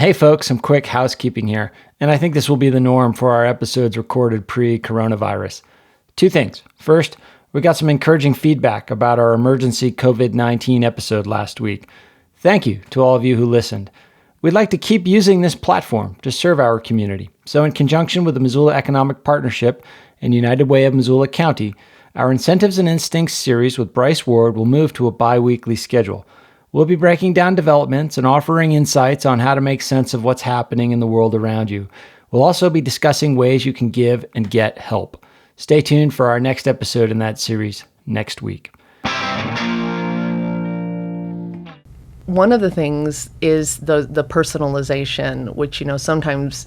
Hey folks, some quick housekeeping here, and I think this will be the norm for our episodes recorded pre-coronavirus. Two things. First, we got some encouraging feedback about our emergency COVID-19 episode last week. Thank you to all of you who listened. We'd like to keep using this platform to serve our community. So in conjunction with the Missoula Economic Partnership and United Way of Missoula County, our Incentives and Instincts series with Bryce Ward will move to a bi-weekly schedule. We'll be breaking down developments and offering insights on how to make sense of what's happening in the world around you. We'll also be discussing ways you can give and get help. Stay tuned for our next episode in that series next week. One of the things is the personalization, which, sometimes,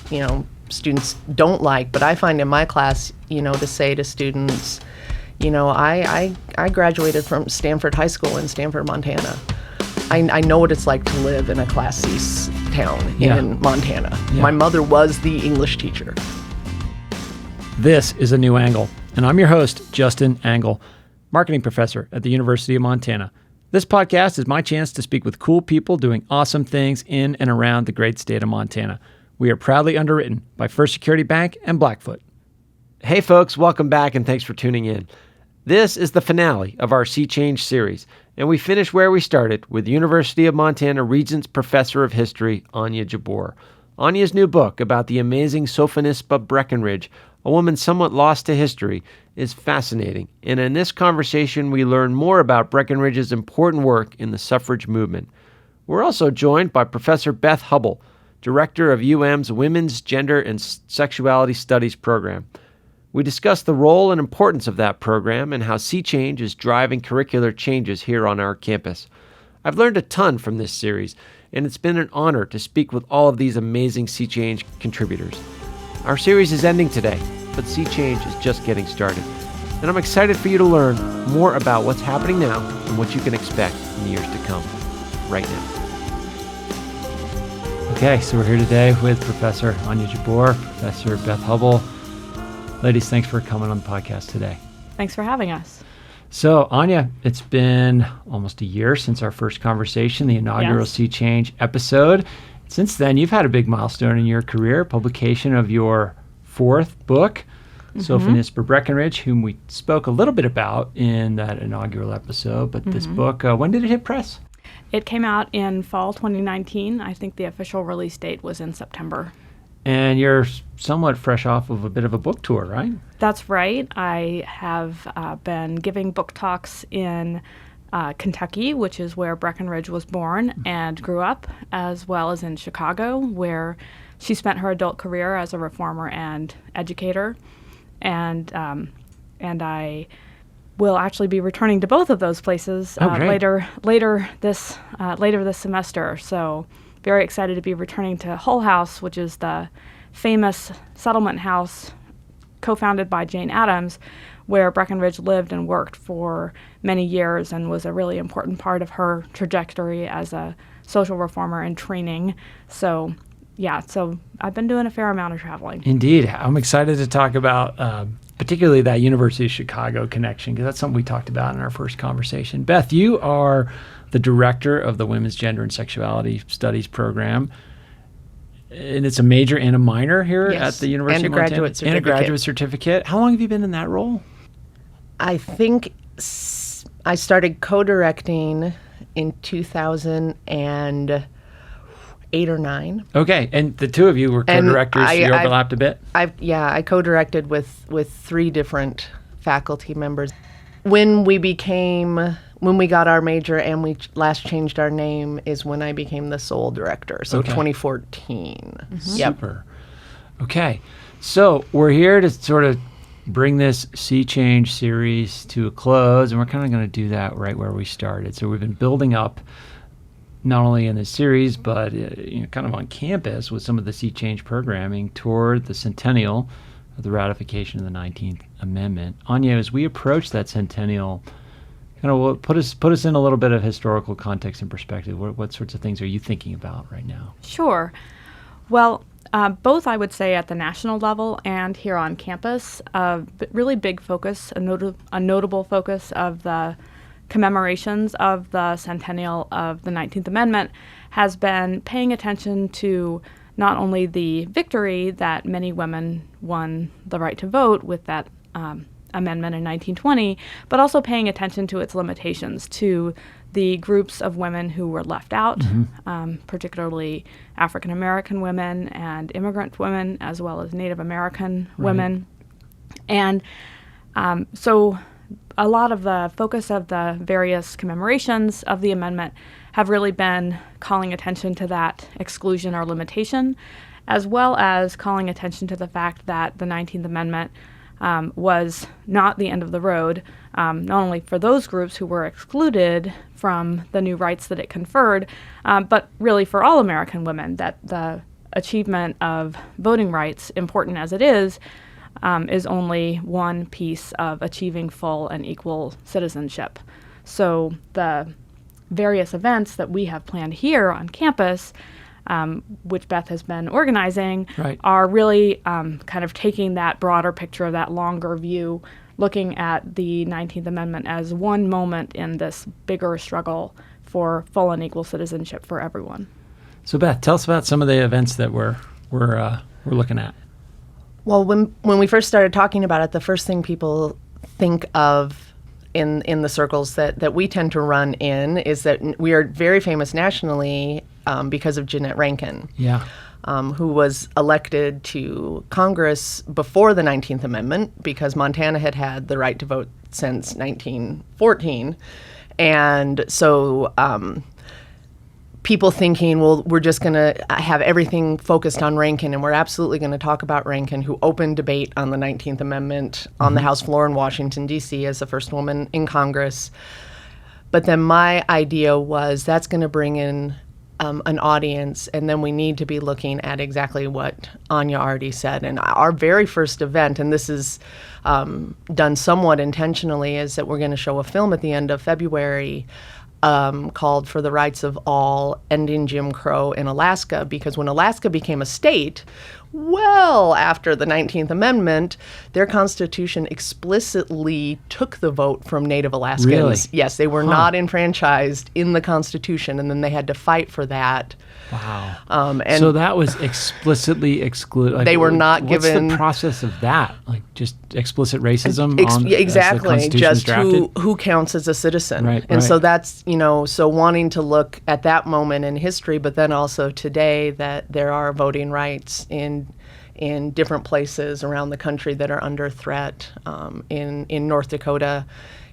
students don't like, but I find in my class, to say to students, I graduated from Stanford High School in Stanford, Montana. I know what it's like to live in a Class C town in Montana. Yeah. My mother was the English teacher. This is A New Angle, and I'm your host, Justin Angle, marketing professor at the University of Montana. This podcast is my chance to speak with cool people doing awesome things in and around the great state of Montana. We are proudly underwritten by First Security Bank and Blackfoot. Hey folks, welcome back and thanks for tuning in. This is the finale of our Sea Change series, and we finish where we started with University of Montana Regents Professor of History, Anya Jabour. Anya's new book about the amazing Sophonisba Breckenridge, a woman somewhat lost to history, is fascinating. And in this conversation, we learn more about Breckenridge's important work in the suffrage movement. We're also joined by Professor Beth Hubble, director of UM's Women's, Gender, and Sexuality Studies Program. We discuss the role and importance of that program and how Sea Change is driving curricular changes here on our campus. I've learned a ton from this series, and it's been an honor to speak with all of these amazing Sea Change contributors. Our series is ending today, but Sea Change is just getting started. And I'm excited for you to learn more about what's happening now and what you can expect in the years to come, right now. Okay, so we're here today with Professor Anya Jabour, Professor Beth Hubble. Ladies, thanks for coming on the podcast today. Thanks for having us. So, Anya, it's been almost a year since our first conversation, the inaugural Sea Change episode. Since then, you've had a big milestone in your career, publication of your fourth book, Sophonisba Breckenridge, whom we spoke a little bit about in that inaugural episode. But this book, when did it hit press? It came out in fall 2019. I think the official release date was in September. And you're somewhat fresh off of a bit of a book tour, right? That's right. I have been giving book talks in Kentucky, which is where Breckenridge was born and grew up, as well as in Chicago, where she spent her adult career as a reformer and educator. And I will actually be returning to both of those places later this semester. So very excited to be returning to Hull House, which is the famous settlement house co-founded by Jane Addams, where Breckenridge lived and worked for many years and was a really important part of her trajectory as a social reformer and training. So I've been doing a fair amount of traveling. Indeed. I'm excited to talk about particularly that University of Chicago connection, because that's something we talked about in our first conversation. Beth, you are the director of the Women's, Gender, and Sexuality Studies Program. And it's a major and a minor here at the University of Montana. And a graduate certificate. How long have you been in that role? I think I started co-directing in 2008 or 9. Okay, and the two of you were co-directors, so you overlapped a bit? I co-directed with 3 different faculty members. When we got our major and we last changed our name is when I became the sole director, so 2014. Super. Okay, so we're here to sort of bring this Sea Change series to a close, and we're kind of going to do that right where we started. So we've been building up, not only in this series, but kind of on campus with some of the Sea Change programming toward the centennial of the ratification of the 19th Amendment. Anya, as we approach that centennial, kind of put us in a little bit of historical context and perspective. What sorts of things are you thinking about right now? Sure. Well, both I would say at the national level and here on campus, really big focus, a notable focus of the commemorations of the centennial of the 19th Amendment has been paying attention to not only the victory that many women won the right to vote with that amendment in 1920, but also paying attention to its limitations, to the groups of women who were left out, particularly African American women and immigrant women, as well as Native American women. And so a lot of the focus of the various commemorations of the amendment have really been calling attention to that exclusion or limitation, as well as calling attention to the fact that the 19th Amendment was not the end of the road, not only for those groups who were excluded from the new rights that it conferred, but really for all American women, that the achievement of voting rights, important as it is only one piece of achieving full and equal citizenship. So the various events that we have planned here on campus, which Beth has been organizing, are really kind of taking that broader picture, of that longer view, looking at the 19th Amendment as one moment in this bigger struggle for full and equal citizenship for everyone. So Beth, tell us about some of the events that we're looking at. Well, when we first started talking about it, the first thing people think of in the circles that we tend to run in is that we are very famous nationally because of Jeanette Rankin, who was elected to Congress before the 19th Amendment, because Montana had had the right to vote since 1914. And so people thinking, well, we're just going to have everything focused on Rankin, and we're absolutely going to talk about Rankin, who opened debate on the 19th Amendment on the House floor in Washington, D.C. as the first woman in Congress. But then my idea was that's going to bring in an audience, and then we need to be looking at exactly what Anya already said. And our very first event, and this is done somewhat intentionally, is that we're going to show a film at the end of February called For the Rights of All, Ending Jim Crow in Alaska, because when Alaska became a state, well after the 19th Amendment, their constitution explicitly took the vote from Native Alaskans. Really? Yes, they were not enfranchised in the Constitution, and then they had to fight for that. Wow. And so that was explicitly excluded. Like, they were not what's given... What's the process of that? Like just explicit racism? Exactly. Just who counts as a citizen. And so that's, so wanting to look at that moment in history, but then also today, that there are voting rights in different places around the country that are under threat. In North Dakota,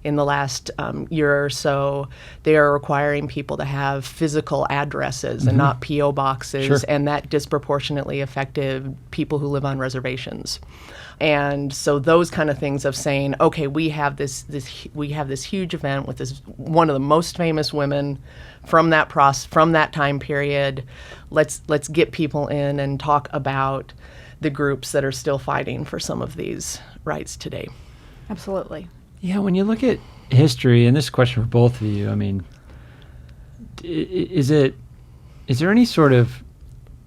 in the last year or so, they are requiring people to have physical addresses and not P.O. boxes, and that disproportionately affected people who live on reservations. And so those kind of things of saying, okay, we have this huge event with this one of the most famous women from that time period. Let's get people in and talk about the groups that are still fighting for some of these rights today. Absolutely. Yeah, when you look at history, and this is a question for both of you, I mean, is there any sort of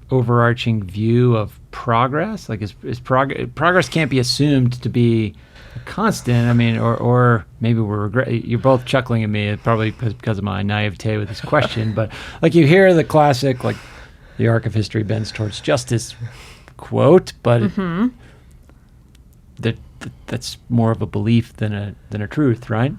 overarching view of progress? Like, is progress can't be assumed to be a constant? I mean, or maybe you're both chuckling at me, probably because of my naivete with this question, but like you hear the classic, like, the arc of history bends towards justice quote, but that's more of a belief than a truth, right?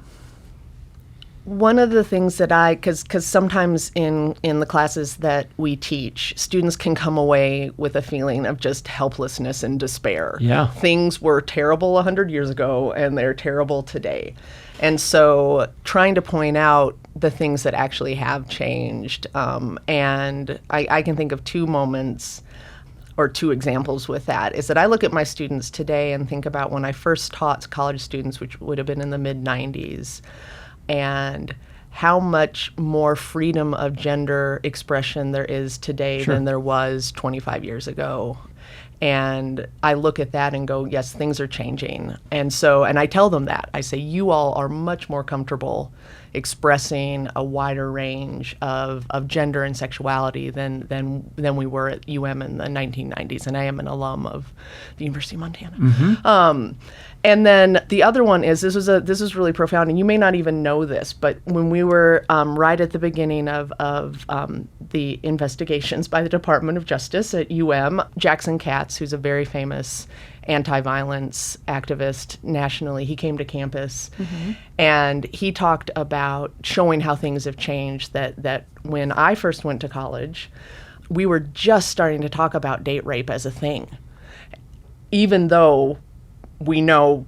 One of the things that because sometimes in the classes that we teach, students can come away with a feeling of just helplessness and despair. Yeah. Things were terrible 100 years ago, and they're terrible today. And so trying to point out the things that actually have changed. And I can think of two moments or two examples with that, is that I look at my students today and think about when I first taught college students, which would have been in the mid-90s, and how much more freedom of gender expression there is today than there was 25 years ago. And I look at that and go, yes, things are changing. And I tell them that. I say, you all are much more comfortable expressing a wider range of gender and sexuality than we were at UM in the 1990s. And I am an alum of the University of Montana. And then the other one is, this is really profound, and you may not even know this, but when we were right at the beginning of the investigations by the Department of Justice at Jackson Katz, who's a very famous anti-violence activist nationally, he came to campus and he talked about showing how things have changed, that when I first went to college, we were just starting to talk about date rape as a thing, even though we know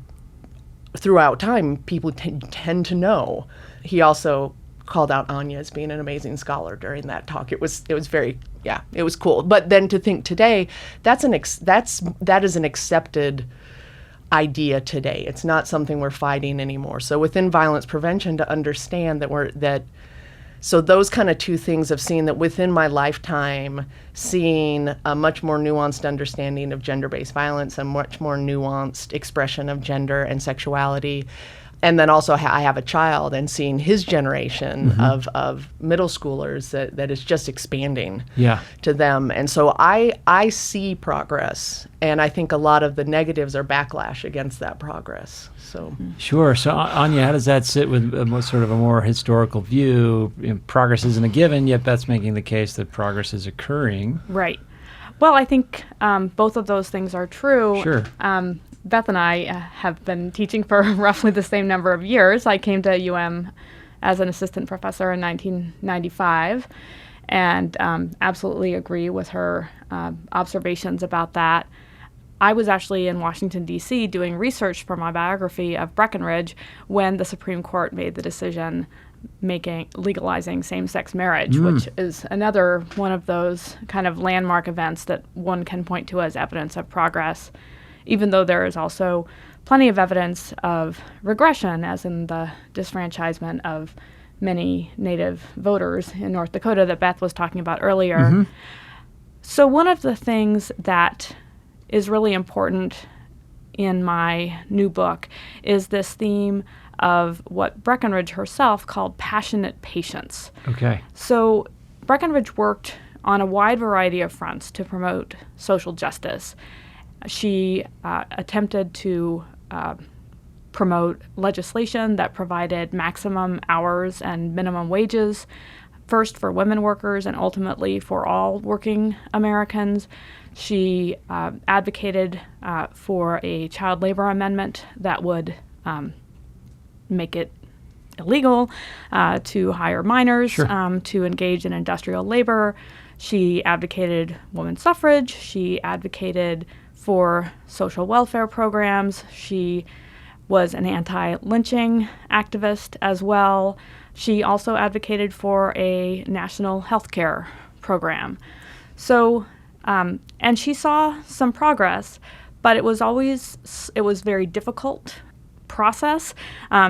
throughout time people tend to know. He also called out Anya as being an amazing scholar during that talk. It was very, it was cool. But then to think today, that is an accepted idea today. It's not something we're fighting anymore. So within violence prevention, to understand so those kind of two things of seeing that within my lifetime, seeing a much more nuanced understanding of gender-based violence, a much more nuanced expression of gender and sexuality. And then also I have a child, and seeing his generation of middle schoolers that is just expanding to them. And so I see progress, and I think a lot of the negatives are backlash against that progress. So Sure. So Anya, how does that sit with sort of a more historical view? Progress isn't a given, yet Beth's making the case that progress is occurring. Right. Well, I think both of those things are true. Sure. Beth and I have been teaching for roughly the same number of years. I came to UM as an assistant professor in 1995, and absolutely agree with her observations about that. I was actually in Washington, D.C. doing research for my biography of Breckenridge when the Supreme Court made the decision legalizing same-sex marriage, which is another one of those kind of landmark events that one can point to as evidence of progress, even though there is also plenty of evidence of regression, as in the disfranchisement of many Native voters in North Dakota that Beth was talking about earlier. So one of the things that is really important in my new book is this theme of what Breckenridge herself called passionate patience. Okay. So Breckenridge worked on a wide variety of fronts to promote social justice. She attempted to promote legislation that provided maximum hours and minimum wages, first for women workers and ultimately for all working Americans. She advocated for a child labor amendment that would make it illegal to hire minors to engage in industrial labor. She advocated women's suffrage. She advocated for social welfare programs. She was an anti-lynching activist as well. She also advocated for a national health care program. So, and she saw some progress, but it was very difficult process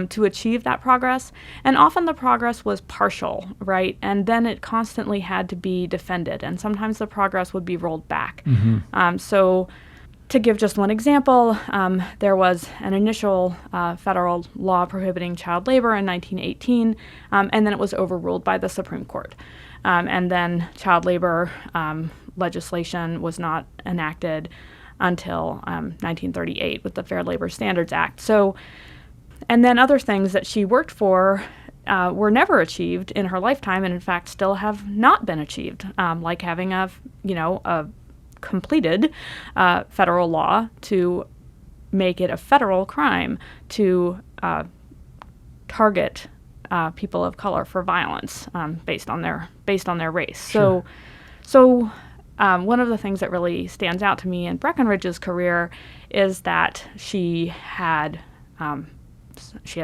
to achieve that progress. And often the progress was partial, right? And then it constantly had to be defended. And sometimes the progress would be rolled back. So to give just one example, there was an initial federal law prohibiting child labor in 1918, and then it was overruled by the Supreme Court. And then child labor legislation was not enacted until 1938 with the Fair Labor Standards Act. So, and then other things that she worked for were never achieved in her lifetime, and in fact still have not been achieved, like having a completed federal law to make it a federal crime to target people of color for violence based on their race. Sure. So one of the things that really stands out to me in Breckenridge's career is that she had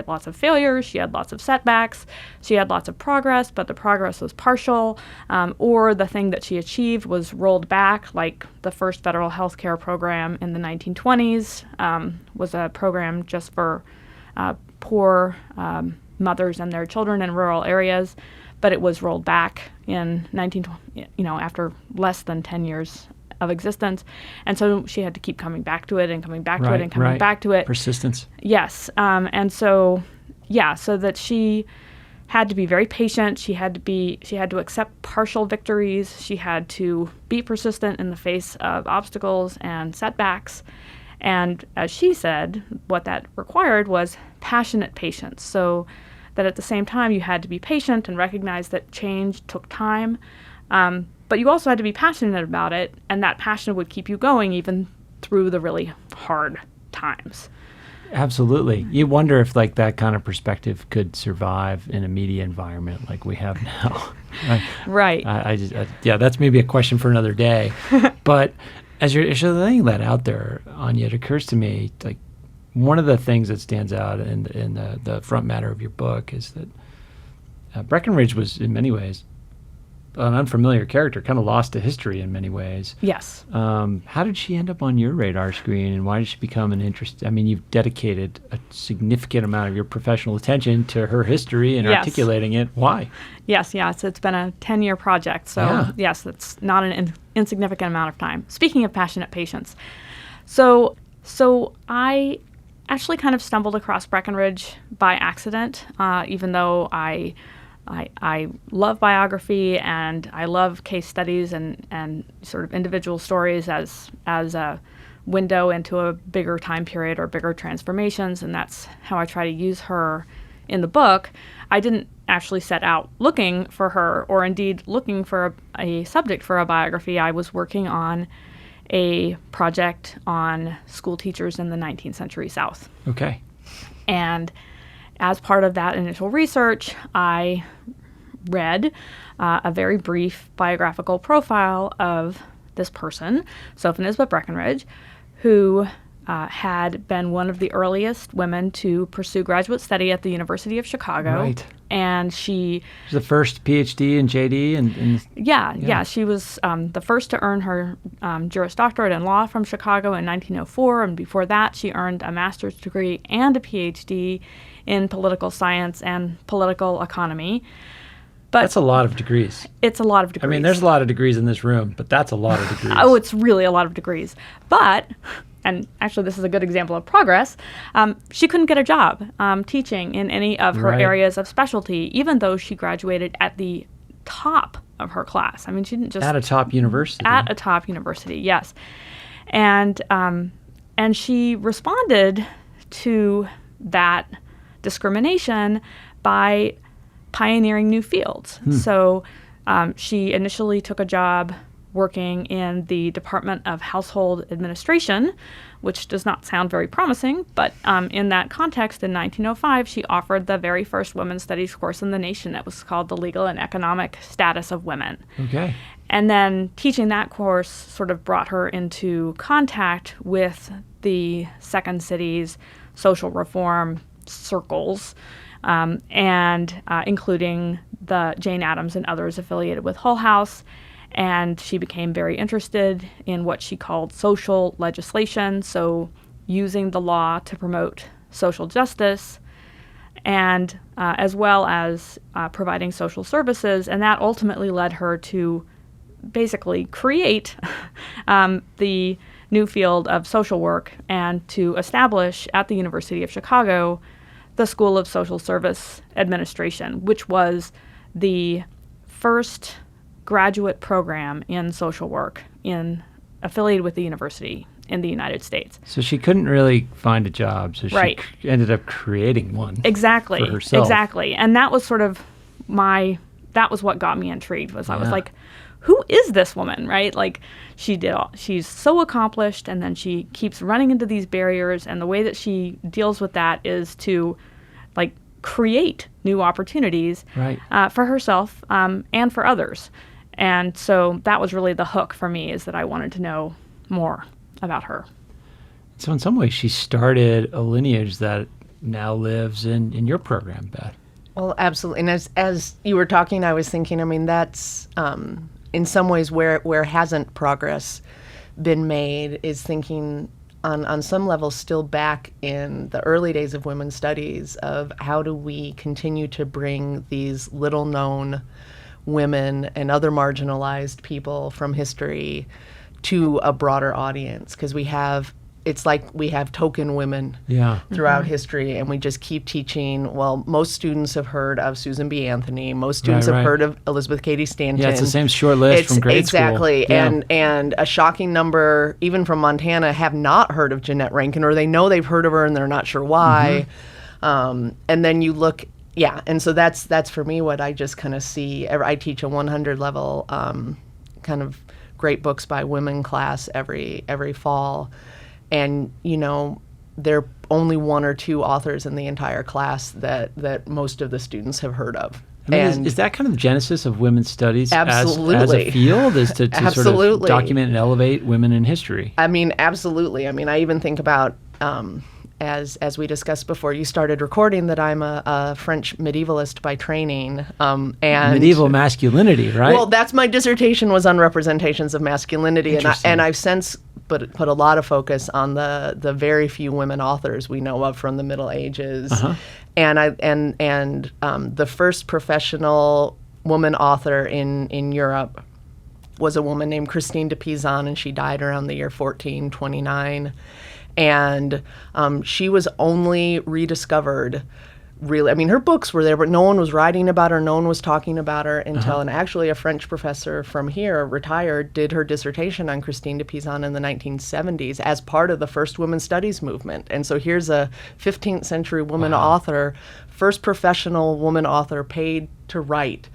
lots of failures, she had lots of setbacks, she had lots of progress, but the progress was partial, or the thing that she achieved was rolled back, like the first federal health care program in the 1920s was a program just for poor mothers and their children in rural areas, but it was rolled back in after less than 10 years of existence. And so she had to keep coming back to it and coming back to Right, it and coming right. back to it. Persistence. Yes. And so, so that she had to be very patient. She had to accept partial victories. She had to be persistent in the face of obstacles and setbacks. And as she said, what that required was passionate patience. So that at the same time, you had to be patient and recognize that change took time. But you also had to be passionate about it, and that passion would keep you going even through the really hard times. Absolutely. You wonder if like that kind of perspective could survive in a media environment like we have now. Right. That's maybe a question for another day. But as you're laying that out there, Anya, it occurs to me, like, one of the things that stands out in the front matter of your book is that Breckenridge was, in many ways, an unfamiliar character, kind of lost to history in many ways. Yes. How did she end up on your radar screen, and why did she become an interest? I mean, you've dedicated a significant amount of your professional attention to her history and articulating it. Why? Yes, it's been a 10-year project. So, yes, that's not an insignificant amount of time. Speaking of passionate patients, so I actually kind of stumbled across Breckenridge by accident, even though I love biography and I love case studies and sort of individual stories as a window into a bigger time period or bigger transformations, and that's how I try to use her in the book. I didn't actually set out looking for her, or indeed looking for a subject for a biography. I was working on a project on school teachers in the 19th century South. Okay. And as part of that initial research, I read a very brief biographical profile of this person, Sophonisba Breckenridge, who had been one of the earliest women to pursue graduate study at the University of Chicago. Right. And she was the first PhD and JD. She was the first to earn her Juris Doctorate in law from Chicago in 1904. And before that, she earned a master's degree and a PhD in political science and political economy. But that's a lot of degrees. It's a lot of degrees. I mean, there's a lot of degrees in this room, but that's a lot of degrees. Oh, it's really a lot of degrees. But, and actually this is a good example of progress, she couldn't get a job teaching in any of her areas of specialty, even though she graduated at the top of her class. I mean, she didn't just... At a top university. At a top university, yes. And she responded to that discrimination by pioneering new fields. So she initially took a job working in the Department of Household Administration, which does not sound very promising, but in that context, in 1905, she offered the very first women's studies course in the nation that was called The Legal and Economic Status of Women. Okay. And then teaching that course sort of brought her into contact with the Second City's social reform circles, and including the Jane Addams and others affiliated with Hull House. And she became very interested in what she called social legislation, so using the law to promote social justice, and as well as providing social services. And that ultimately led her to basically create the new field of social work and to establish at the University of Chicago the School of Social Service Administration, which was the first graduate program in social work affiliated with the university in the United States. So she couldn't really find a job, so right. She ended up creating one. Exactly. For herself. Exactly. And that was sort of that was what got me intrigued, was I was like, who is this woman, right? Like, she's so accomplished, and then she keeps running into these barriers, and the way that she deals with that is to, like, create new opportunities for herself and for others. And so that was really the hook for me, is that I wanted to know more about her. So in some ways, she started a lineage that now lives in your program, Beth. Well, absolutely. And as you were talking, I was thinking, I mean, that's in some ways where hasn't progress been made, is thinking on some level still back in the early days of women's studies of how do we continue to bring these little known women and other marginalized people from history to a broader audience, because it's like we have token women Yeah. throughout history, and we just keep teaching. Well, most students have heard of Susan B. Anthony. Most students Right, have right. heard of Elizabeth Cady Stanton. Yeah, it's the same short list from grade school. Exactly. Yeah. And a shocking number, even from Montana, have not heard of Jeanette Rankin, or they know they've heard of her and they're not sure why. And then you look, and so that's for me what I just kind of see. I teach a 100 level kind of great books by women class every fall. And, there are only one or two authors in the entire class that most of the students have heard of. I mean, And is that kind of the genesis of women's studies as Absolutely. a field, is to sort of Absolutely. document and elevate women in history? I mean, absolutely. I mean, I even think about, as we discussed before, you started recording, that I'm a French medievalist by training. And Medieval masculinity, right? Well, that's my dissertation, was on representations of masculinity, Interesting. and I've since put a lot of focus on the very few women authors we know of from the Middle Ages, and the first professional woman author in Europe was a woman named Christine de Pizan, and she died around the year 1429, and she was only rediscovered. Really, I mean, her books were there, but no one was writing about her, no one was talking about her until, and actually a French professor from here, retired, did her dissertation on Christine de Pizan in the 1970s as part of the first women's studies movement. And so here's a 15th century woman author, first professional woman author paid to write.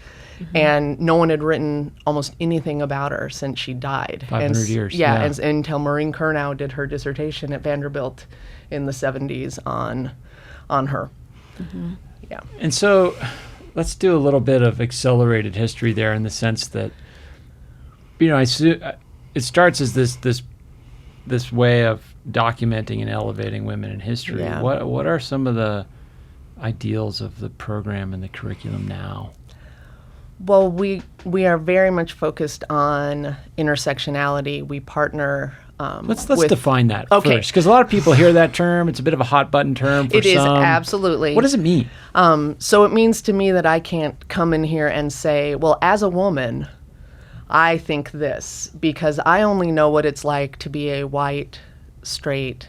And no one had written almost anything about her since she died. 500 years. Yeah, and until Maureen Kurnow did her dissertation at Vanderbilt in the 70s on her. Yeah. And so let's do a little bit of accelerated history there, in the sense that, it starts as this way of documenting and elevating women in history. Yeah. What are some of the ideals of the program and the curriculum now? Well, we are very much focused on intersectionality. We partner Let's with, define that Okay. first, because a lot of people hear that term. It's a bit of a hot button term for It is, some. absolutely. What does it mean? So it means to me that I can't come in here and say, well, as a woman, I think this, because I only know what it's like to be a white, straight,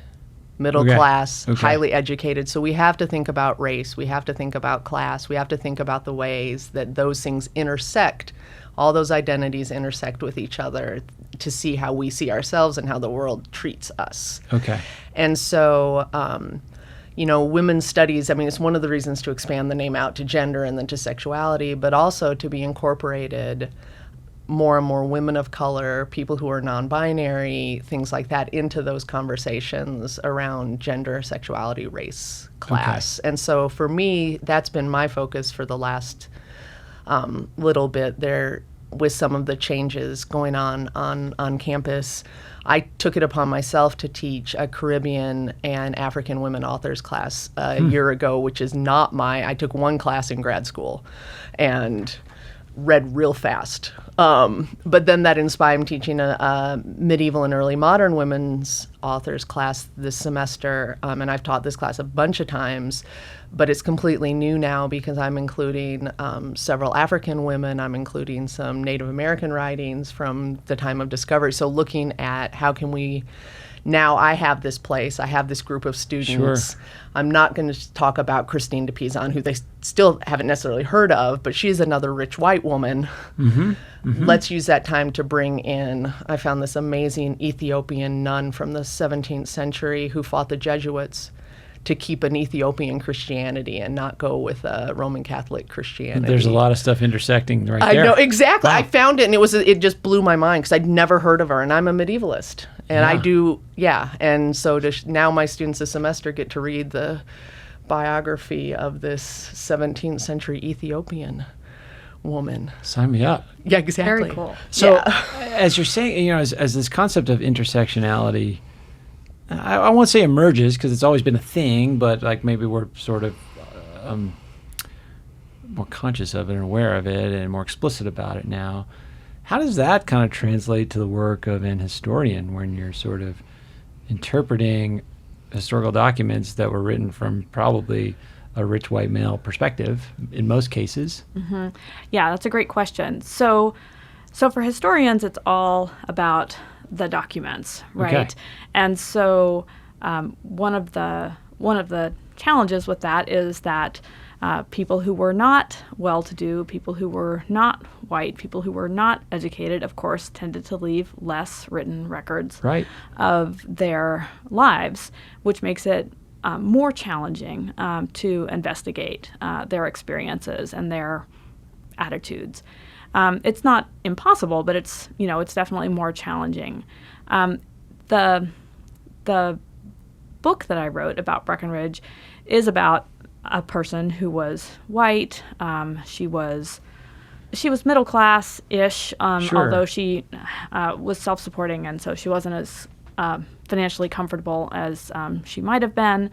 middle class, highly educated. So we have to think about race. We have to think about class. We have to think about the ways that those things intersect. All those identities intersect with each other to see how we see ourselves and how the world treats us. Okay. And so, women's studies, I mean, it's one of the reasons to expand the name out to gender and then to sexuality, but also to be incorporated more and more women of color, people who are non-binary, things like that, into those conversations around gender, sexuality, race, class. And so for me, that's been my focus for the last little bit there, with some of the changes going on campus. I took it upon myself to teach a Caribbean and African women authors class a year ago, which is not I took one class in grad school and read real fast. But then that inspired me teaching a medieval and early modern women's authors class this semester. And I've taught this class a bunch of times, but it's completely new now because I'm including several African women. I'm including some Native American writings from the time of discovery. So looking at how can we, now I have this place, I have this group of students. Sure. I'm not going to talk about Christine de Pizan, who they still haven't necessarily heard of, but she's another rich white woman. Let's use that time to bring in, I found this amazing Ethiopian nun from the 17th century who fought the Jesuits to keep an Ethiopian Christianity and not go with a Roman Catholic Christianity. There's a lot of stuff intersecting right there. I know, exactly. Wow. I found it, and it just blew my mind because I'd never heard of her, and I'm a medievalist. And I do, and so now my students this semester get to read the biography of this 17th century Ethiopian woman. Sign me up. Yeah, exactly. Very cool. So Yeah. as you're saying, as this concept of intersectionality, I won't say emerges because it's always been a thing, but like maybe we're sort of more conscious of it and aware of it and more explicit about it now. How does that kind of translate to the work of an historian when you're sort of interpreting historical documents that were written from probably a rich white male perspective in most cases? Yeah, that's a great question. So for historians, it's all about the documents, right? Okay. And so one of the challenges with that is that people who were not well-to-do, people who were not white, people who were not educated, of course, tended to leave less written records Right. of their lives, which makes it more challenging to investigate their experiences and their attitudes. It's not impossible, but it's definitely more challenging. The book that I wrote about Breckenridge is about a person who was white. She was middle class-ish, Sure. although she was self-supporting, and so she wasn't as financially comfortable as she might have been.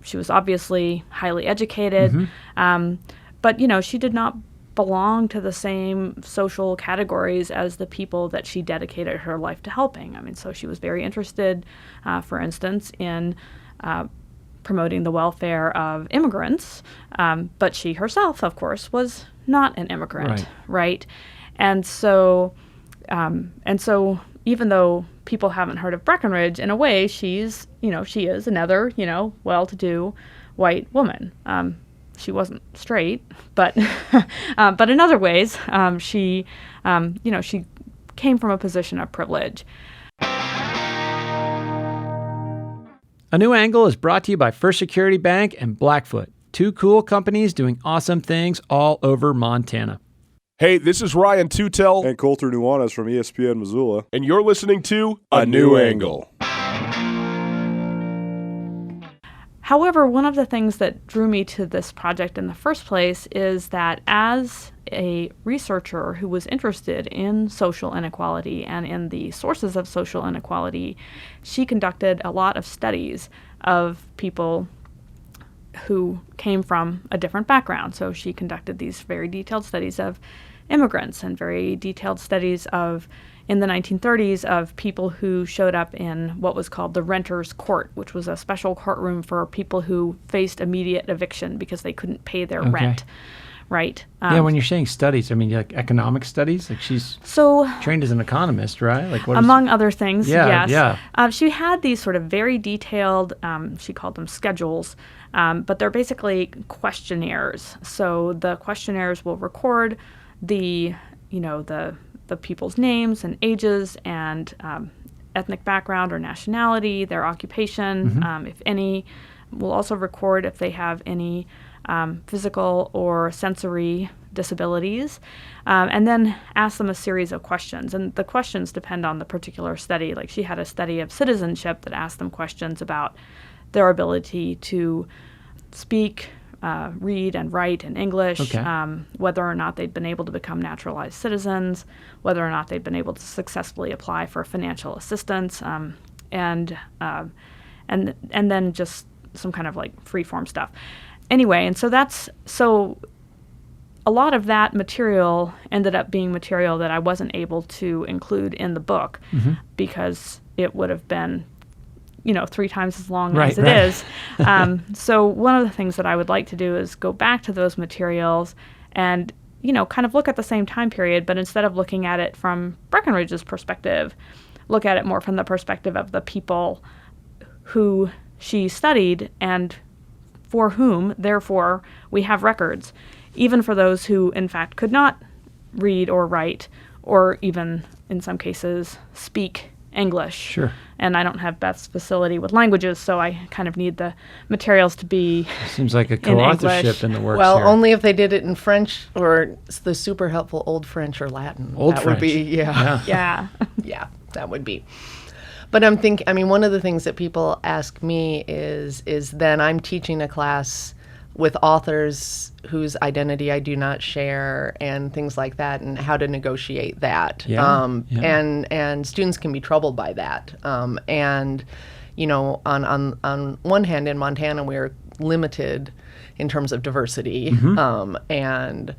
She was obviously highly educated, but she did not belong to the same social categories as the people that she dedicated her life to helping. I mean, so she was very interested, for instance, in promoting the welfare of immigrants, but she herself, of course, was not an immigrant, right? And so even though people haven't heard of Breckenridge, in a way, she is another, well-to-do white woman. She wasn't straight, but in other ways, she came from a position of privilege. A New Angle is brought to you by First Security Bank and Blackfoot, two cool companies doing awesome things all over Montana. Hey, this is Ryan Tutel. And Coulter Nuanez from ESPN Missoula. And you're listening to A New Angle. However, one of the things that drew me to this project in the first place is that as a researcher who was interested in social inequality and in the sources of social inequality, she conducted a lot of studies of people who came from a different background. So she conducted these very detailed studies of immigrants and very detailed studies in the 1930s of people who showed up in what was called the renters' court, which was a special courtroom for people who faced immediate eviction because they couldn't pay their rent. Right. When you're saying studies, I mean, like economic studies? Like she's trained as an economist, right? Like what among other things, yes. Yeah. She had these sort of very detailed, she called them schedules, but they're basically questionnaires. So the questionnaires will record the people's names and ages and ethnic background or nationality, their occupation, if any. We'll also record if they have any physical or sensory disabilities, and then ask them a series of questions. And the questions depend on the particular study. Like she had a study of citizenship that asked them questions about their ability to speak, read and write in English, whether or not they'd been able to become naturalized citizens, whether or not they'd been able to successfully apply for financial assistance, and then just some kind of like free-form stuff. Anyway, and so a lot of that material ended up being material that I wasn't able to include in the book because it would have been 3 times as long as it is. So one of the things that I would like to do is go back to those materials and, kind of look at the same time period, but instead of looking at it from Breckenridge's perspective, look at it more from the perspective of the people who she studied and for whom, therefore, we have records, even for those who, in fact, could not read or write or even, in some cases, speak English. Sure. And I don't have Beth's facility with languages, so I kind of need the materials to be Seems like a co-authorship in the works Well, here. only if they did it in French or the super helpful Old French or Latin. Old that French. would be, yeah. Yeah. That would be. But one of the things that people ask me is then I'm teaching a class with authors whose identity I do not share and things like that, and how to negotiate that. And students can be troubled by that. On one hand, in Montana, we're limited in terms of diversity, and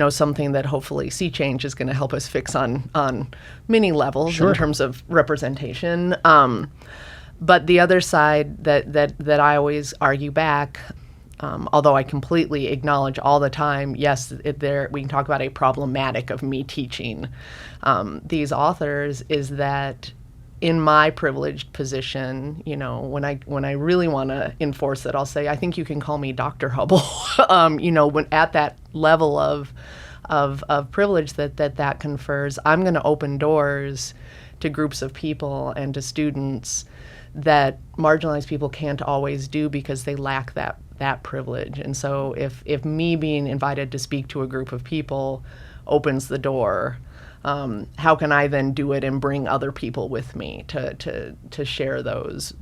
something that hopefully Sea Change is going to help us fix on many levels in terms of representation. But the other side that I always argue back although I completely acknowledge all the time, yes, we can talk about a problematic of me teaching these authors, is that in my privileged position, when I really want to enforce it, I'll say, I think you can call me Dr. Hubble. When at that level of privilege that confers, I'm going to open doors to groups of people and to students that marginalized people can't always do because they lack that privilege. And so if me being invited to speak to a group of people opens the door, how can I then do it and bring other people with me to share those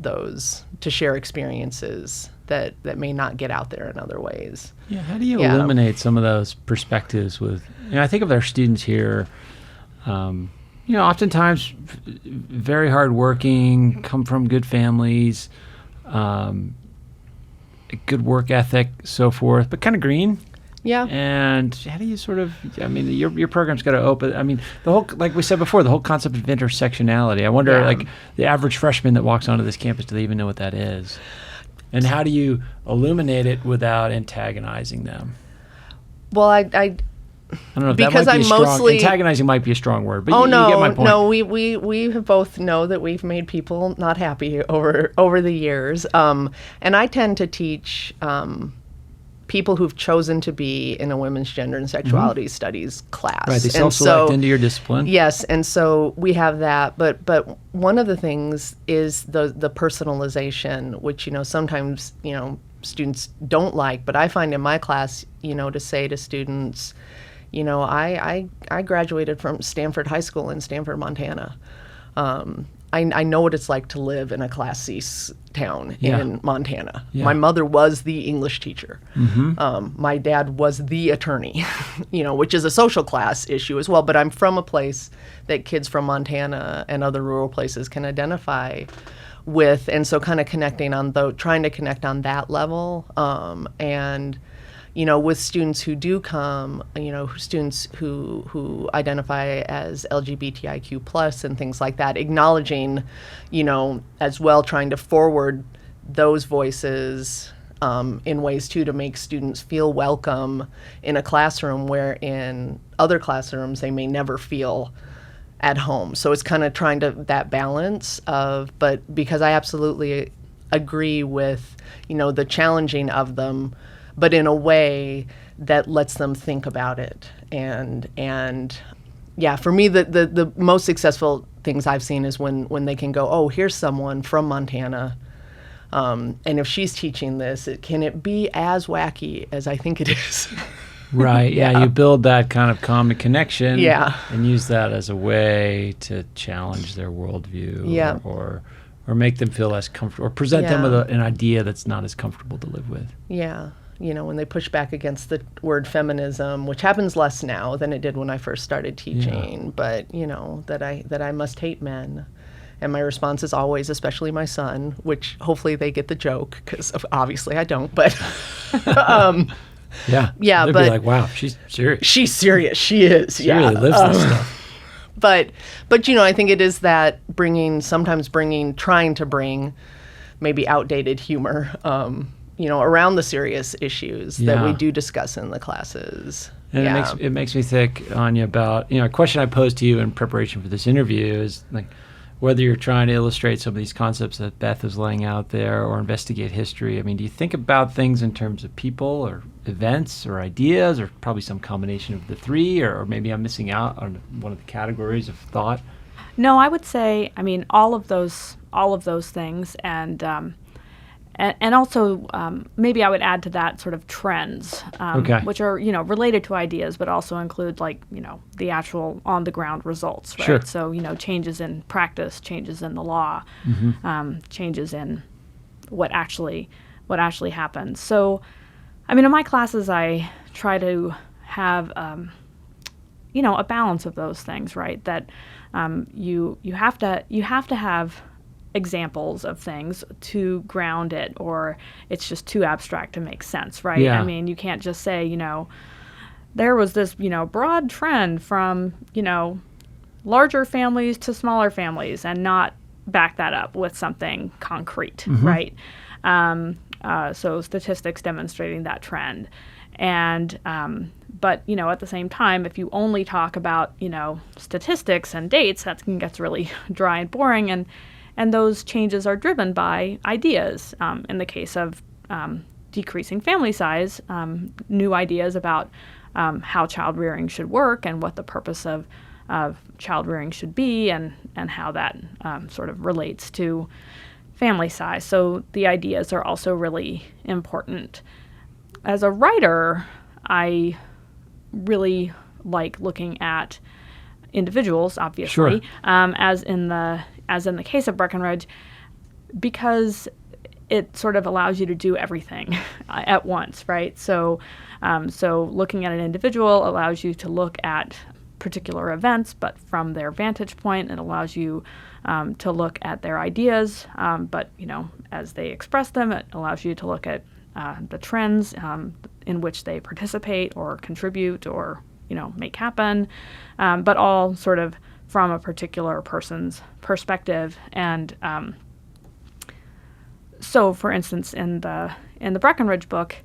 to share experiences that may not get out there in other ways? Yeah, how do you illuminate some of those perspectives with? I think of our students here. Oftentimes very hardworking, come from good families, good work ethic, so forth, but kind of green. Yeah. And how do you your program's got to open, the whole, like we said before, the whole concept of intersectionality. I wonder, the average freshman that walks onto this campus, do they even know what that is? And how do you illuminate it without antagonizing them? Well, I don't know if because that might be mostly antagonizing might be a strong word, but you no, get my point. No, we both know that we've made people not happy over the years, and I tend to teach people who've chosen to be in a women's gender and sexuality studies class. Right, they self-select into your discipline. Yes, and so we have that, but one of the things is the personalization, which sometimes students don't like, but I find in my class to say to students, I graduated from Stanford High School in Stanford, Montana. I know what it's like to live in a Class C town in Montana. Yeah. My mother was the English teacher. Mm-hmm. My dad was the attorney, which is a social class issue as well. But I'm from a place that kids from Montana and other rural places can identify with, and so kind of trying to connect on that level, and with students who do come, students who identify as LGBTIQ plus and things like that, acknowledging, as well, trying to forward those voices in ways too to make students feel welcome in a classroom where in other classrooms they may never feel at home. So it's kind of trying to that balance but because I absolutely agree with, the challenging of them, but in a way that lets them think about it. And yeah, for me, the most successful things I've seen is when they can go, oh, here's someone from Montana, and if she's teaching this, can it be as wacky as I think it is? Right, yeah, you build that kind of common connection, and use that as a way to challenge their worldview, or make them feel less comfortable, or present them with an idea that's not as comfortable to live with. Yeah. When they push back against the word feminism, which happens less now than it did when I first started teaching, but, that I must hate men. And my response is always, especially my son, which hopefully they get the joke, because obviously I don't, but... yeah, they'd be like, wow, she's serious. She's serious, she is, she really lives this stuff. But I think it is that trying to bring maybe outdated humor, around the serious issues that we do discuss in the classes. And it makes me think, Anya, about, a question I posed to you in preparation for this interview is like whether you're trying to illustrate some of these concepts that Beth is laying out there or investigate history. Do you think about things in terms of people or events or ideas, or probably some combination of the three, or maybe I'm missing out on one of the categories of thought? No, I would say, all of those things, and also maybe I would add to that sort of trends, which are, related to ideas, but also include the actual on the ground results, right? Sure. So, changes in practice, changes in the law, changes in what actually happens. So, in my classes, I try to have, a balance of those things, right? That you have to have examples of things to ground it, or it's just too abstract to make sense, right? Yeah. You can't just say, there was this, broad trend from, larger families to smaller families, and not back that up with something concrete, right? So statistics demonstrating that trend. And but at the same time, if you only talk about statistics and dates, that gets really dry and boring. And those changes are driven by ideas. In the case of decreasing family size, new ideas about how child rearing should work and what the purpose of child rearing should be, and how that sort of relates to family size. So the ideas are also really important. As a writer, I really like looking at individuals, obviously, Sure. as in the case of Breckenridge, because it sort of allows you to do everything at once, right? So looking at an individual allows you to look at particular events, but from their vantage point. It allows you to look at their ideas, but as they express them. It allows you to look at the trends in which they participate or contribute or make happen, but all sort of from a particular person's perspective. And so, for instance, in the Breckenridge book,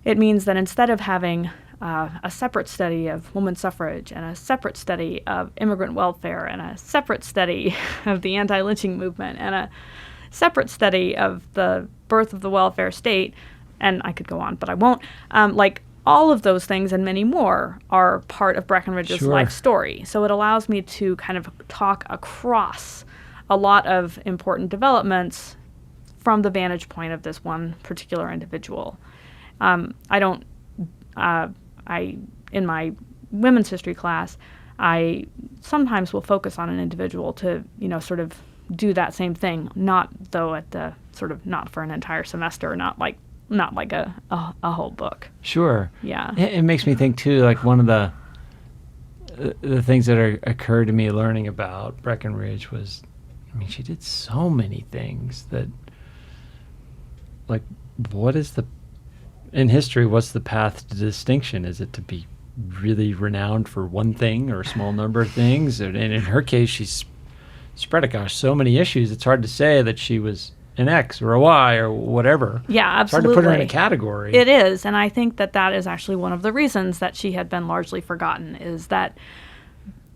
it means that instead of having a separate study of women's suffrage and a separate study of immigrant welfare and a separate study of the anti-lynching movement and a separate study of the birth of the welfare state, and I could go on, but I won't, all of those things and many more are part of Breckenridge's Sure. life story. So it allows me to kind of talk across a lot of important developments from the vantage point of this one particular individual. In my women's history class, I sometimes will focus on an individual to, sort of do that same thing, not though at the sort of not for an entire semester, not like a whole book. Sure. Yeah. It makes me think too, like one of the things that occurred to me learning about Breckenridge was, she did so many things that, like, in history, what's the path to distinction? Is it to be really renowned for one thing or a small number of things? And in her case, she's spread so many issues. It's hard to say that she was an X or a Y or whatever. Yeah, absolutely. It's hard to put her in a category. It is, and I think that is actually one of the reasons that she had been largely forgotten, is that,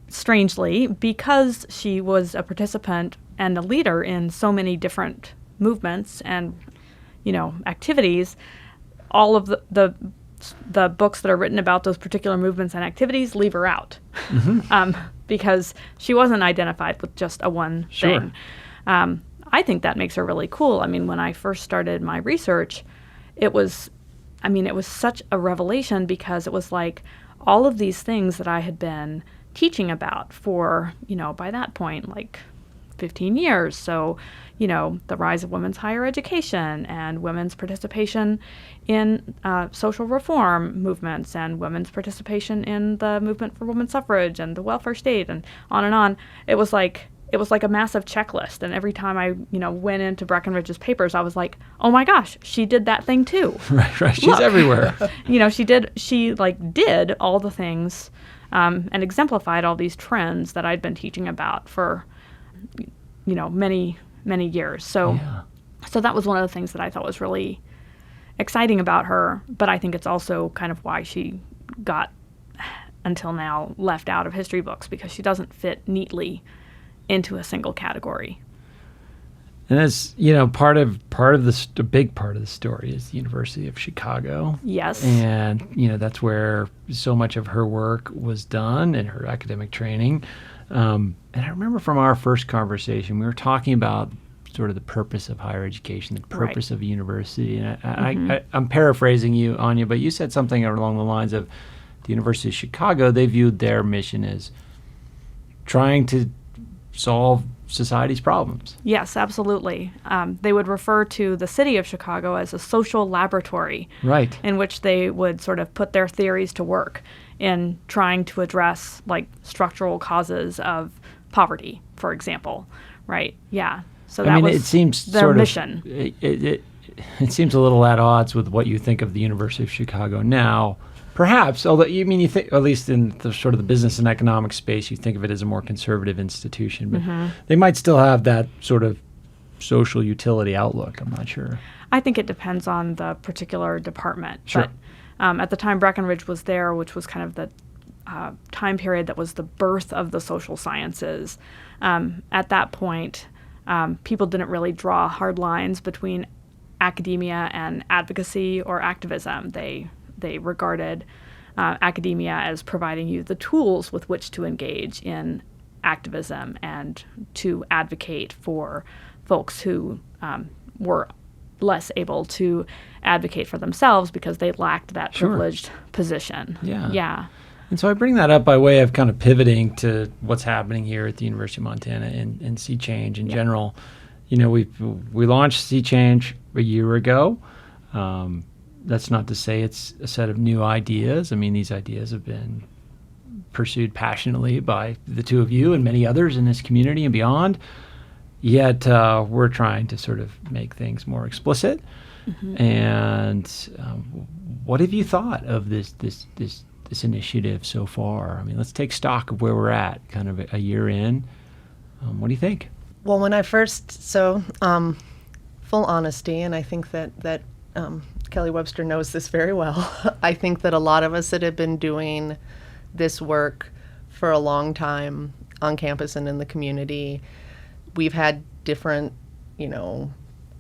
strangely, because she was a participant and a leader in so many different movements and, activities, all of the books that are written about those particular movements and activities leave her out. Mm-hmm. Because she wasn't identified with just a one Sure. thing. I think that makes her really cool. When I first started my research, it was such a revelation, because it was like all of these things that I had been teaching about for, by that point, like 15 years. So, the rise of women's higher education and women's participation in social reform movements and women's participation in the movement for women's suffrage and the welfare state and on and on. It was like a massive checklist. And every time I, went into Breckenridge's papers, I was like, oh my gosh, she did that thing too. Right. She's Look. everywhere. She did all the things and exemplified all these trends that I'd been teaching about for, many, many years. So that was one of the things that I thought was really exciting about her. But I think it's also kind of why she got, until now, left out of history books, because she doesn't fit neatly into a single category. And as part of this, a big part of the story is the University of Chicago. Yes. And that's where so much of her work was done and her academic training. And I remember from our first conversation, we were talking about sort of the purpose of higher education, the purpose of a university. And I'm paraphrasing you, Anya, but you said something along the lines of the University of Chicago. They viewed their mission as trying to solve society's problems. Yes, absolutely. They would refer to the city of Chicago as a social laboratory, Right. in which they would sort of put their theories to work in trying to address structural causes of poverty, for example. Right? Yeah. So that was it seems their mission. It seems a little at odds with what you think of the University of Chicago now. Perhaps, although you think, at least in the sort of the business and economic space, you think of it as a more conservative institution, but they might still have that sort of social utility outlook. I'm not sure. I think it depends on the particular department. Sure. But at the time Breckenridge was there, which was kind of the time period that was the birth of the social sciences, at that point, people didn't really draw hard lines between academia and advocacy or activism. They regarded academia as providing you the tools with which to engage in activism and to advocate for folks who were less able to advocate for themselves because they lacked that privileged position. Yeah. And so I bring that up by way of kind of pivoting to what's happening here at the University of Montana and Sea Change in general. We launched Sea Change a year ago. That's not to say it's a set of new ideas. I mean, these ideas have been pursued passionately by the two of you and many others in this community and beyond. Yet we're trying to sort of make things more explicit. Mm-hmm. And what have you thought of this initiative so far? I mean, let's take stock of where we're at, kind of a year in. What do you think? Well, when I first, full honesty, and I think that Kelly Webster knows this very well, I think that a lot of us that have been doing this work for a long time on campus and in the community, we've had different,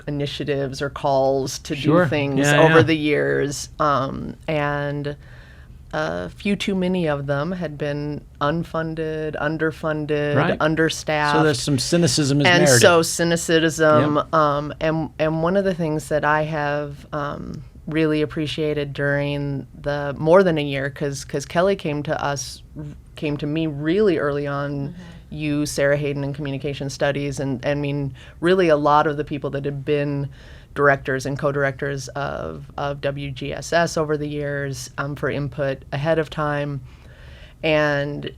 initiatives or calls to do things over the years, and a few too many of them had been unfunded, underfunded, understaffed. So there's some cynicism is and merited. So cynicism, and one of the things that I have really appreciated during the more than a year, because Kelly came to me really early on. Mm-hmm. You, Sarah Hayden, in Communication Studies, and I mean, really a lot of the people that had been directors and co-directors of WGSS over the years for input ahead of time. And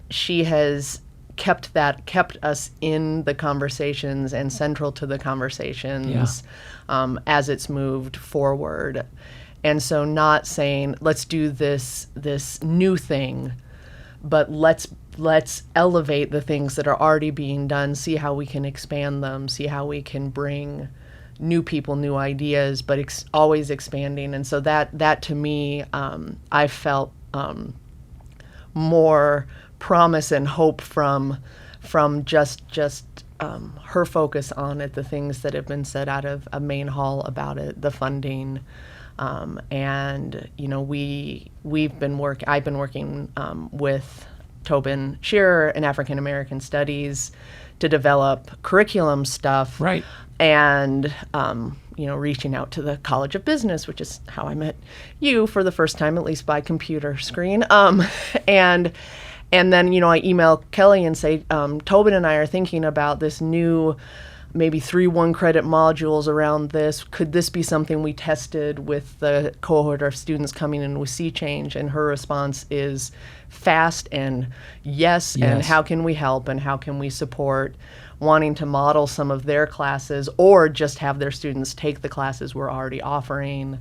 she has kept us in the conversations and central to the conversations as it's moved forward. And so not saying, let's do this new thing, but let's elevate the things that are already being done, see how we can expand them, see how we can bring new people, new ideas, but always expanding. And so that to me, I felt more promise and hope from just her focus on it, the things that have been said out of a main hall about it, the funding, and I've been working with Tobin Shearer in African American Studies to develop curriculum stuff. Right. And, reaching out to the College of Business, which is how I met you for the first time, at least by computer screen. And then, I email Kelly and say, Tobin and I are thinking about this new, maybe 3 1-credit modules around this. Could this be something we tested with the cohort of students coming in with Sea Change? And her response is fast and yes. And how can we help and how can we support wanting to model some of their classes or just have their students take the classes we're already offering.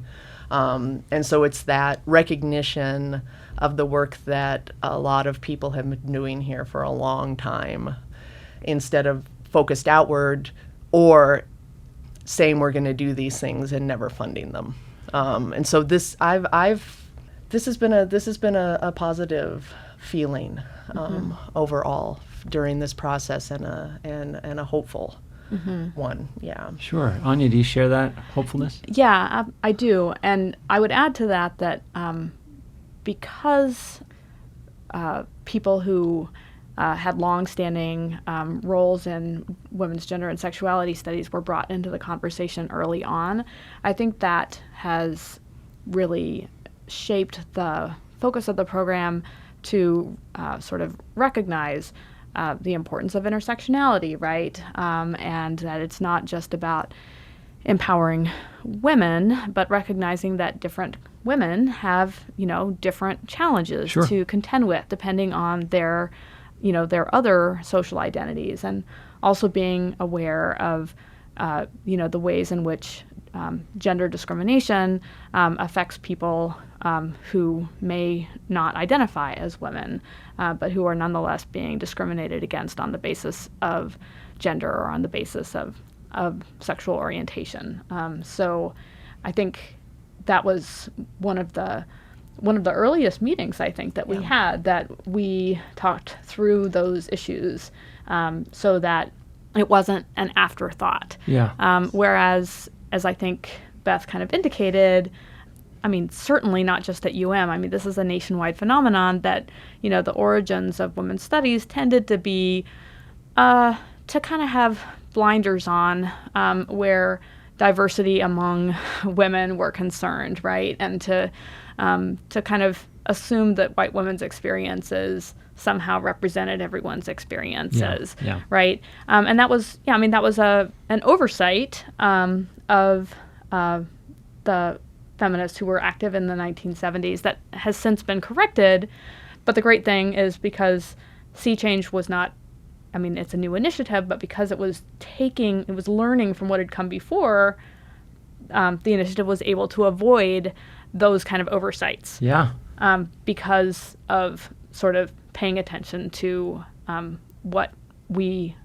And so it's that recognition of the work that a lot of people have been doing here for a long time, instead of focused outward or saying we're going to do these things and never funding them. And so this has been a positive feeling overall during this process, and a hopeful one. Yeah. Sure. Anya, do you share that hopefulness? Yeah, I do. And I would add to that because people who had long-standing roles in women's gender and sexuality studies were brought into the conversation early on, I think that has really shaped the focus of the program to sort of recognize the importance of intersectionality, right? And that it's not just about empowering women, but recognizing that different women have, different challenges to contend with depending on their other social identities, and also being aware of, the ways in which gender discrimination affects people who may not identify as women, but who are nonetheless being discriminated against on the basis of gender or on the basis of of sexual orientation. So I think that was one of the earliest meetings, I think, that we had, that we talked through those issues so that it wasn't an afterthought. Yeah. Whereas, as I think Beth kind of indicated, I mean, certainly not just at UM. I mean, this is a nationwide phenomenon that, the origins of women's studies tended to be to kind of have blinders on where diversity among women were concerned, right? And to kind of assume that white women's experiences somehow represented everyone's experiences, right? And that was, that was an oversight of the feminists who were active in the 1970s that has since been corrected. But the great thing is because Sea Change was not, it's a new initiative, but because it was learning from what had come before, the initiative was able to avoid those kind of oversights. Yeah. Because of sort of paying attention to what we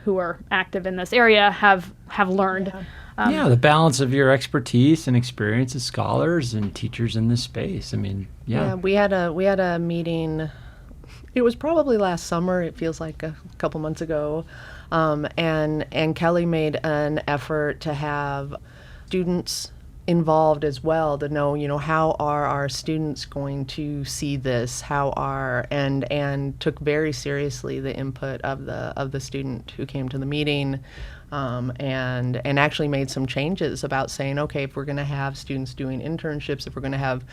who are active in this area have learned. The balance of your expertise and experience as scholars and teachers in this space. We had a meeting. It was probably last summer. It feels like a couple months ago, and Kelly made an effort to have students involved as well to know, how are our students going to see this? And took very seriously the input of the student who came to the meeting. And actually made some changes about saying, okay, if we're going to have students doing internships, if we're going to have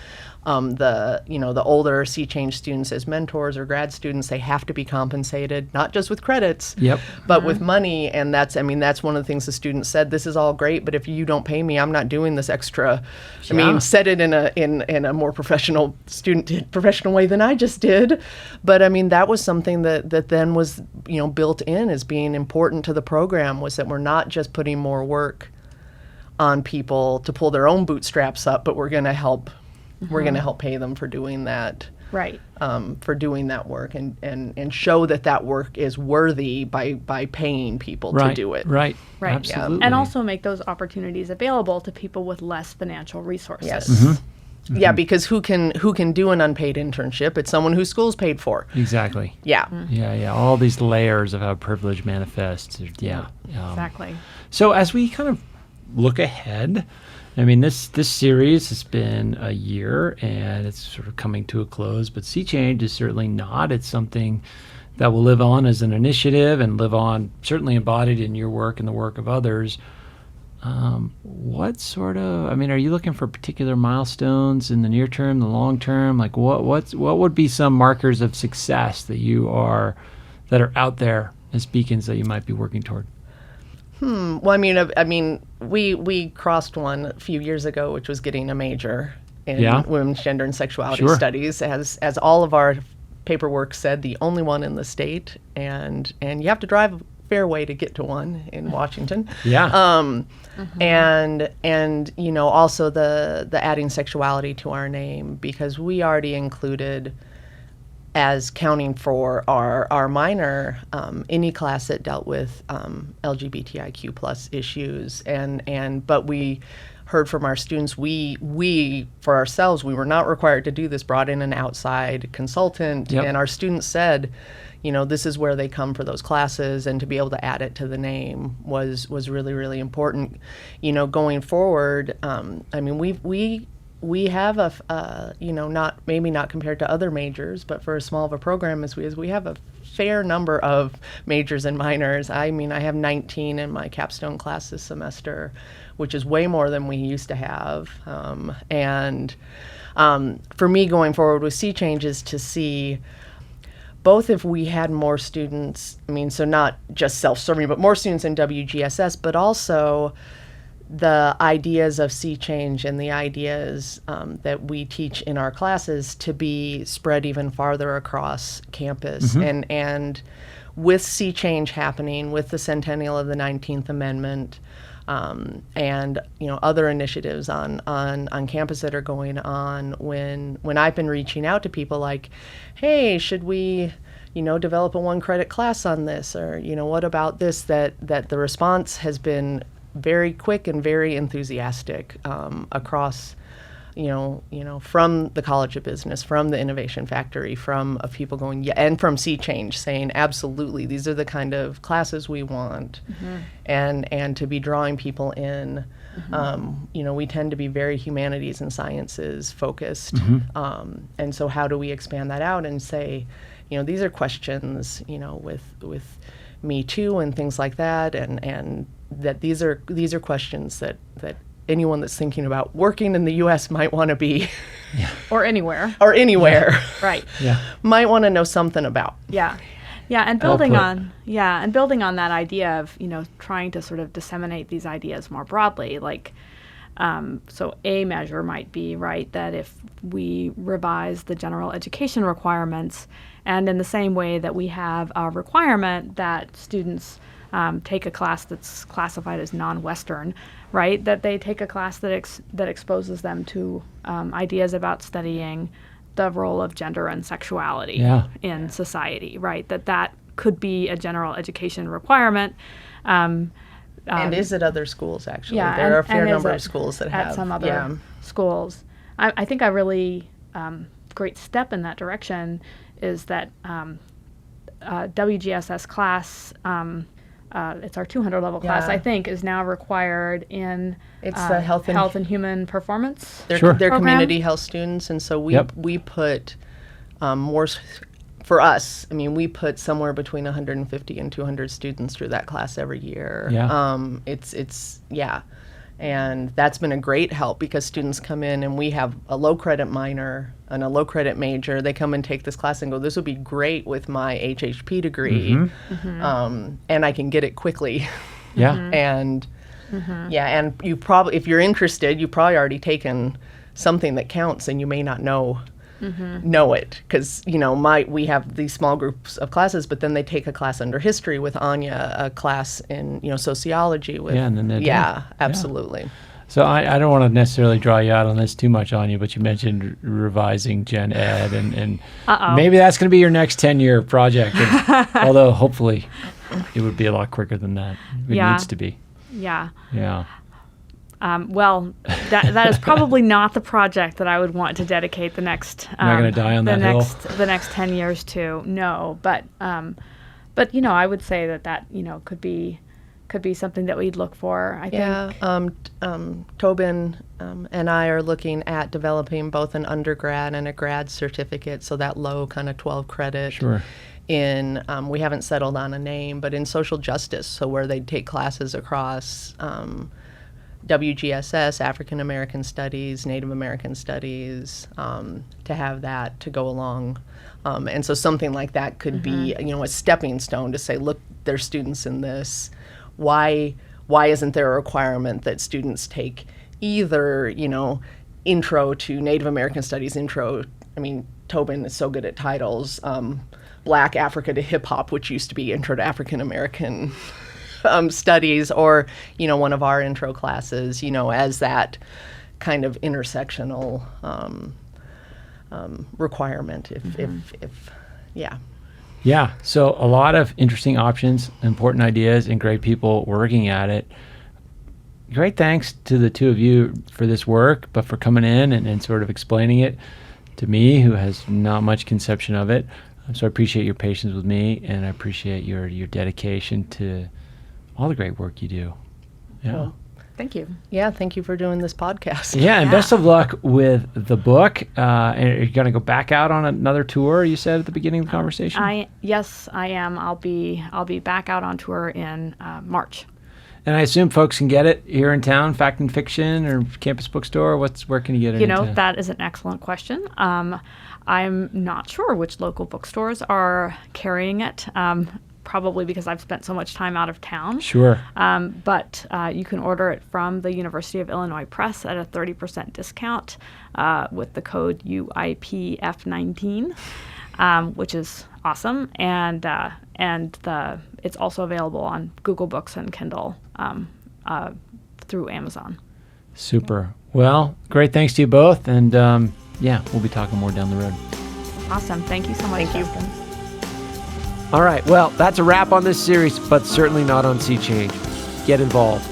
the older Sea Change students as mentors or grad students, they have to be compensated, not just with credits, but with money. And that's one of the things the students said. This is all great, but if you don't pay me, I'm not doing this extra. Said it in a more professional way than I just did. But that was something that then was built in as being important to the program, was that we're not just putting more work on people to pull their own bootstraps up, but we're going to help. We're going to help pay them for doing that. Right. For doing that work and show that work is worthy by paying people to do it. Right. Absolutely. And also make those opportunities available to people with less financial resources. Yes. Yeah, because who can do an unpaid internship? It's someone whose school's paid for. Exactly. Yeah. Yeah. All these layers of how privilege manifests. Yeah. Exactly. So as we kind of look ahead, this series has been a year and it's sort of coming to a close, but Sea Change is certainly not. It's something that will live on as an initiative and live on, certainly embodied in your work and the work of others. What sort of, are you looking for particular milestones in the near term, the long term? Like what would be some markers of success that that are out there as beacons that you might be working toward? Well, we crossed one a few years ago, which was getting a major in women's gender and sexuality studies, as all of our paperwork said, the only one in the state, and you have to drive a fair way to get to one in Washington. And also the adding sexuality to our name, because we already included as counting for our minor any class that dealt with LGBTIQ plus issues, but we heard from our students, we for ourselves, we were not required to do this, brought in an outside consultant, and our students said, this is where they come for those classes, and to be able to add it to the name was really, really important. Going forward, we have not compared to other majors, but for as small of a program as we have a fair number of majors and minors. I have 19 in my capstone class this semester, which is way more than we used to have. For me, going forward with Sea Change is to see both if we had more students, so not just self-serving, but more students in WGSS, but also the ideas of Sea Change and the ideas that we teach in our classes to be spread even farther across campus. And with Sea Change happening, with the centennial of the 19th Amendment, and other initiatives on campus that are going on, when I've been reaching out to people like, hey, should we develop a 1-credit class on this, or, what about this, that the response has been very quick and very enthusiastic across, from the College of Business, from the Innovation Factory, from people going, yeah, and from Sea Change saying, absolutely, these are the kind of classes we want, and to be drawing people in. We tend to be very humanities and sciences focused, and so how do we expand that out and say, these are questions, with Me Too and things like that, and that these are questions that anyone that's thinking about working in the U.S. might want to be, or anywhere, right? Yeah, might want to know something about. Yeah, and building on that idea of trying to sort of disseminate these ideas more broadly, like. So a measure might be, right, that if we revise the general education requirements, and in the same way that we have a requirement that students take a class that's classified as non-Western, right, that they take a class that exposes them to ideas about studying the role of gender and sexuality in society, right, that could be a general education requirement. And is it other schools, actually? Yeah, there are a fair number of schools that have. At some other schools. I think a really great step in that direction is that WGSS class, it's our 200 level class, I think, is now required in the health and human performance. They're community health students, and so we put more. For us, we put somewhere between 150 and 200 students through that class every year. And that's been a great help because students come in and we have a low credit minor and a low credit major. They come and take this class and go, this would be great with my HHP degree, and I can get it quickly. And you probably, if you're interested, you've probably already taken something that counts, and you may not know it, because we have these small groups of classes, but then they take a class under history with Anya, a class in sociology with absolutely. So I don't want to necessarily draw you out on this too much, Anya, but you mentioned revising Gen Ed, and maybe that's going to be your next 10-year project, although hopefully it would be a lot quicker than that. It needs to be. Well, that is probably not the project that I would want to dedicate the next. You're not going to die on that hill. The next 10 years to. No, but I would say that could be something that we'd look for. I think. Tobin and I are looking at developing both an undergrad and a grad certificate, so that low kind of 12 credit. Sure. In we haven't settled on a name, but in social justice, so where they take classes across. WGSS, African American Studies, Native American Studies, to have that to go along. And so something like that could be, a stepping stone to say, look, there's students in this. Why isn't there a requirement that students take either, intro to Native American Studies, Tobin is so good at titles, Black Africa to Hip Hop, which used to be Intro to African American Studies, or one of our intro classes, as that kind of intersectional requirement. So a lot of interesting options, important ideas, and great people working at it. Great thanks to the two of you for this work, but for coming in and sort of explaining it to me, who has not much conception of it. So I appreciate your patience with me, and I appreciate your dedication to all the great work you do. Well, thank you. Yeah, thank you for doing this podcast. Yeah, and best of luck with the book. And are you going to go back out on another tour, you said at the beginning of the conversation? Yes, I am. I'll be back out on tour in March. And I assume folks can get it here in town, Fact and Fiction or Campus Bookstore. Where can you get it? That is an excellent question. I'm not sure which local bookstores are carrying it. Probably because I've spent so much time out of town. Sure. But you can order it from the University of Illinois Press at a 30% discount with the code UIPF19, which is awesome. And it's also available on Google Books and Kindle through Amazon. Super. Well, great thanks to you both. And we'll be talking more down the road. Awesome. Thank you so much, Justin. All right, well, that's a wrap on this series, but certainly not on Sea Change. Get involved.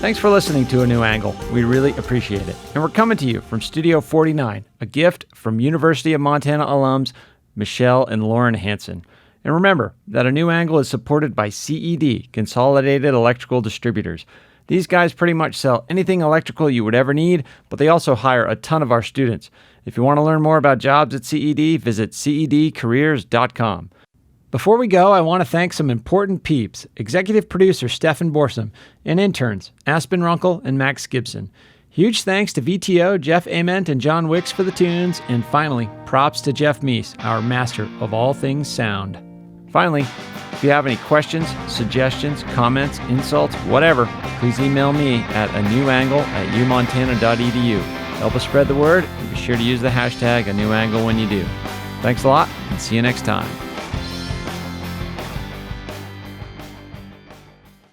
Thanks for listening to A New Angle. We really appreciate it. And we're coming to you from Studio 49, a gift from University of Montana alums Michelle and Lauren Hansen. And remember that A New Angle is supported by CED, Consolidated Electrical Distributors. These guys pretty much sell anything electrical you would ever need, but they also hire a ton of our students. If you want to learn more about jobs at CED, visit cedcareers.com. Before we go, I want to thank some important peeps: executive producer Stefan Borsum, and interns Aspen Runkle and Max Gibson. Huge thanks to VTO, Jeff Ament, and John Wicks for the tunes, and finally, props to Jeff Meese, our master of all things sound. Finally, if you have any questions, suggestions, comments, insults, whatever, please email me at anewangle@umontana.edu. Help us spread the word, and be sure to use the hashtag #anewangle when you do. Thanks a lot, and see you next time.